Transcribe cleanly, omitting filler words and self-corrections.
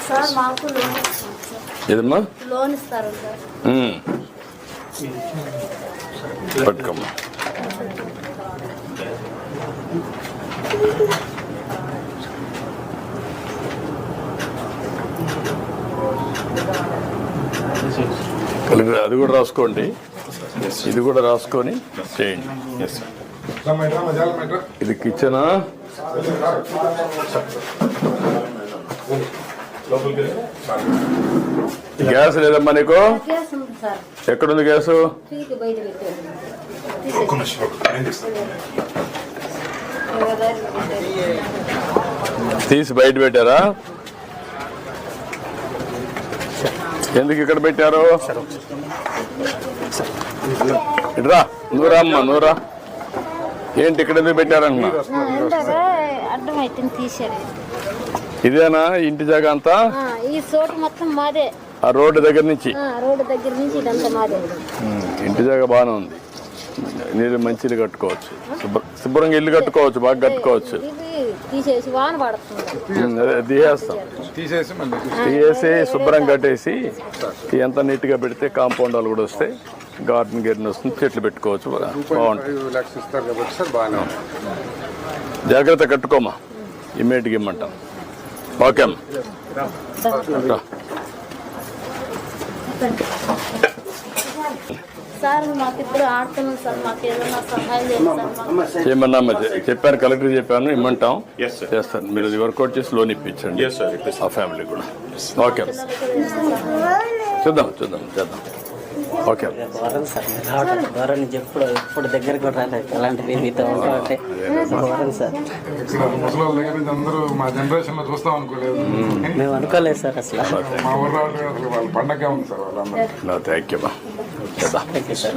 Sir మాకు loan ఏదమ్మా loan ఇస్తారు సార్. పట్టుకోమ్మా. కలిపి అది కూడా రాసుకోండి, ఇది కూడా రాసుకొని చేయండి. ఇది కిచెనా? గ్యాస్ లేదమ్మా నీకు? గ్యాస్ ఉంది సార్. ఎక్కడుంది గ్యాసు? ఫ్రీకి బయట పెట్టారు. తీసి బయట పెట్టారా? ఎందుకు ఇక్కడ పెట్టారు? ఇట్రా, నూరా అమ్మ నూరా. ఏంటి ఇక్కడ ఎందుకు పెట్టారన్నా? అర్థమైతే తీసారు. ఇదేనా ఇంటి జాగా అంతా? ఈ చోటు మొత్తం మాదే. ఆ రోడ్డు దగ్గర నుంచి? రోడ్డు దగ్గర నుంచి ఇదంతా మాదే. ఇంటి జాగా బాగానే ఉంది. నీళ్ళు మంచి ఇల్లు కట్టుకోవచ్చు, శుభ్రంగా ఇల్లు కట్టుకోవచ్చు, బాగా కట్టుకోవచ్చు. తీసేసి వాన పడుతుంది, తీసేస్తాం. తీసేసి శుభ్రంగా కట్టేసి ఎంత నీట్గా పెడితే కాంపౌండ్ వాళ్ళు కూడా వస్తాయి, గార్డెన్ గిర్డెన్ వస్తుంది, చెట్లు పెట్టుకోవచ్చు, బాగుంటుంది. జాగ్రత్త కట్టుకోమా, ఇమ్మీడియట్గా ఇమ్మంటాం. ఓకే అమ్మా. సార్ మాకిద్దరు ఆడుతున్నాం సార్, మాకు ఏదైనా సహాయం చేయండి. చేయమన్నా చెప్పాను, కలెక్టర్ చెప్పాను, ఇమ్మంటాం, చేస్తాను. మీరు అది వర్కౌట్ చేసి లోన్ ఇప్పించండి ఆ ఫ్యామిలీ కూడా. ఓకే చూద్దాం చూద్దాం చేద్దాం. ఓకే సార్ ఎప్పుడు దగ్గరకు రాలేదు అలాంటివి మీతో ఉంటే సార్. అందరూ మా జనరేషన్ లో చూస్తాం అనుకోలేదు, మేము అనుకోలేదు సార్ అసలు. మా ఊర్లో అసలు వాళ్ళ పండగ ఉంది సార్ వాళ్ళందరూ. Thank you. Thank you sir.